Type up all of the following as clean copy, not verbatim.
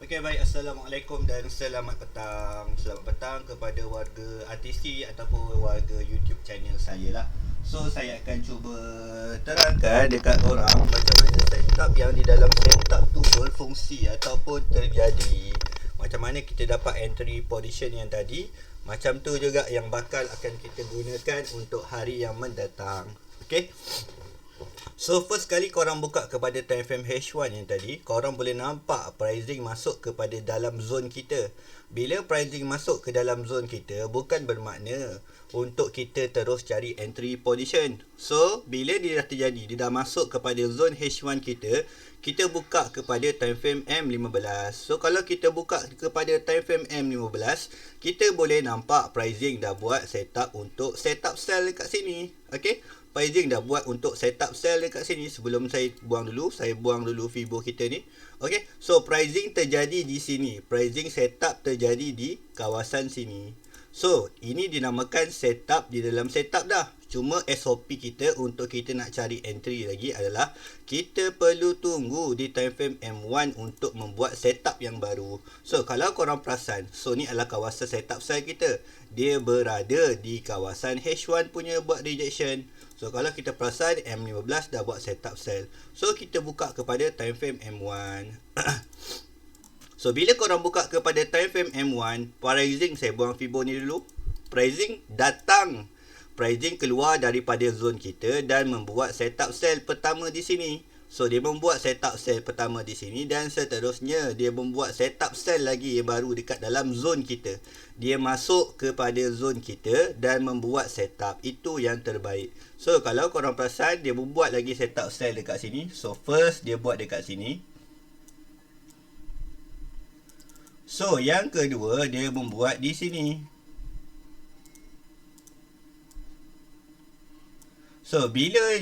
Okey, baik. Assalamualaikum dan selamat petang. Selamat petang kepada warga RTC ataupun warga YouTube channel saya lah. So, saya akan cuba terangkan dekat korang macam mana setup yang di dalam setup tu berfungsi ataupun terjadi. Macam mana kita dapat entry position yang tadi. Macam tu juga yang bakal akan kita gunakan untuk hari yang mendatang. Okey. So first kali korang buka kepada time frame H1 yang tadi, korang boleh nampak pricing masuk kepada dalam zone kita. Bila pricing masuk ke dalam zone kita, bukan bermakna untuk kita terus cari entry position. So bila dia dah terjadi, dia dah masuk kepada zone H1 kita buka kepada time frame M15. So kalau kita buka kepada time frame M15, kita boleh nampak pricing dah buat setup untuk setup sell dekat sini. Okay, pricing dah buat untuk setup sell dekat sini. Sebelum saya buang dulu Fibo kita ni. Okay, so pricing terjadi di sini. Pricing setup terjadi di kawasan sini. So ini dinamakan setup di dalam setup dah. Cuma SOP kita untuk kita nak cari entry lagi adalah kita perlu tunggu di time frame M1 untuk membuat setup yang baru. So kalau korang perasan, so ni adalah kawasan setup sell kita. Dia berada di kawasan H1 punya buat rejection. So kalau kita perasan M15 dah buat setup sell. So kita buka kepada time frame M1. So bila korang buka kepada time frame M1, pricing saya buang Fibo ni dulu. Pricing datang. Pricing keluar daripada zone kita dan membuat setup sell pertama di sini. So dia membuat setup sell pertama di sini dan seterusnya dia membuat setup sell lagi yang baru dekat dalam zone kita. Dia masuk kepada zone kita dan membuat setup. Itu yang terbaik. So kalau korang perasan, dia membuat lagi setup sell dekat sini. So first dia buat dekat sini. So yang kedua dia membuat di sini. So bila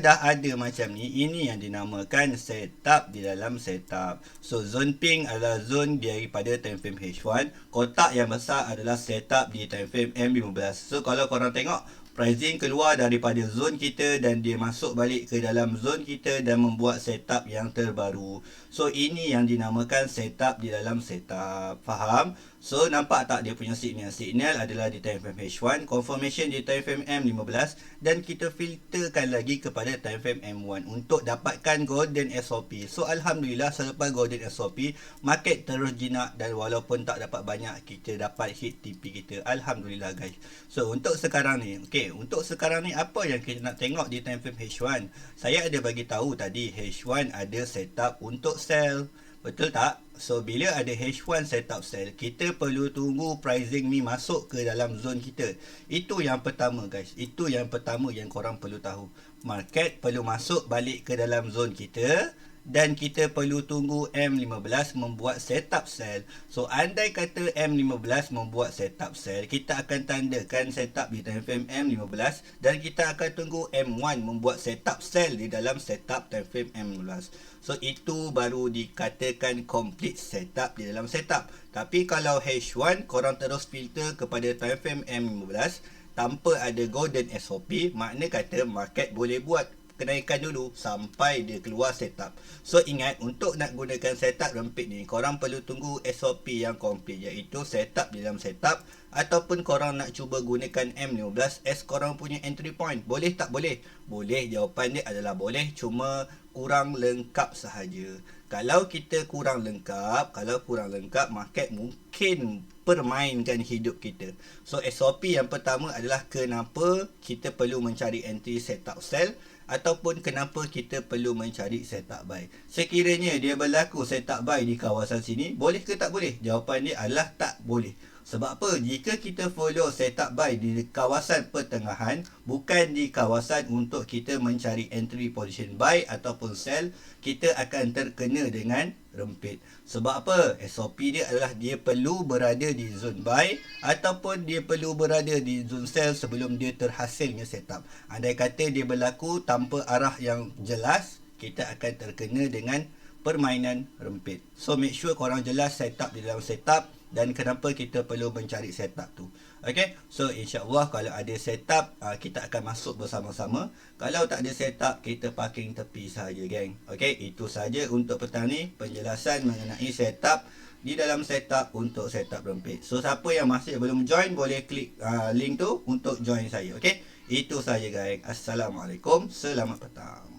dah ada macam ni, ini yang dinamakan setup di dalam setup. So zone pink adalah zone daripada time frame H1. Kotak yang besar adalah setup di time frame M15. So kalau korang tengok, pricing keluar daripada zone kita dan dia masuk balik ke dalam zone kita dan membuat setup yang terbaru. So ini yang dinamakan setup di dalam setup. Faham? So nampak tak dia punya signal? Signal adalah di time frame H1, confirmation di time frame M15 dan kita filterkan lagi kepada time frame M1 untuk dapatkan golden SOP. So alhamdulillah selepas golden SOP, market terus jinak dan walaupun tak dapat banyak, kita dapat hit TP kita. Alhamdulillah guys. So untuk sekarang ni, untuk sekarang ni apa yang kita nak tengok di time frame H1? Saya ada bagi tahu tadi H1 ada setup untuk sell. Betul tak? So bila ada H1 setup sell, kita perlu tunggu pricing ni masuk ke dalam zone kita. Itu yang pertama guys. Itu yang pertama yang korang perlu tahu. Market perlu masuk balik ke dalam zone kita dan kita perlu tunggu M15 membuat setup sell. So andai kata M15 membuat setup sell, kita akan tandakan setup di time frame M15 dan kita akan tunggu M1 membuat setup sell di dalam setup time frame M15. So itu baru dikatakan complete setup di dalam setup. Tapi kalau H1 korang terus filter kepada time frame M15 tanpa ada golden SOP, makna kata market boleh buat kenaikan dulu sampai dia keluar setup. So ingat, untuk nak gunakan setup rempit ni, korang perlu tunggu SOP yang komplit, iaitu setup di dalam setup. Ataupun korang nak cuba gunakan M15 as korang punya entry point. Boleh tak boleh? Boleh, jawapan dia adalah boleh, cuma kurang lengkap sahaja. Kalau kita kurang lengkap, market mungkin permainkan hidup kita. So SOP yang pertama adalah kenapa kita perlu mencari entry setup sell ataupun kenapa kita perlu mencari setup buy. Sekiranya dia berlaku setup buy di kawasan sini, boleh ke tak boleh? Jawapan dia adalah tak boleh. Sebab apa? Jika kita follow setup buy di kawasan pertengahan, bukan di kawasan untuk kita mencari entry position buy ataupun sell, kita akan terkena dengan rempit. Sebab apa? SOP dia adalah dia perlu berada di zone buy ataupun dia perlu berada di zone sell sebelum dia terhasilnya setup. Andai kata dia berlaku tanpa arah yang jelas, kita akan terkena dengan permainan rempit. So make sure korang jelas setup di dalam setup dan kenapa kita perlu mencari setup tu. Okay, so insyaAllah kalau ada setup, kita akan masuk bersama-sama. Kalau tak ada setup, kita parking tepi saja, geng. Okay, itu saja untuk petang ni, penjelasan mengenai setup di dalam setup untuk setup rempit. So siapa yang masih belum join, boleh klik link tu untuk join saya. Okay, itu saja guys. Assalamualaikum, selamat petang.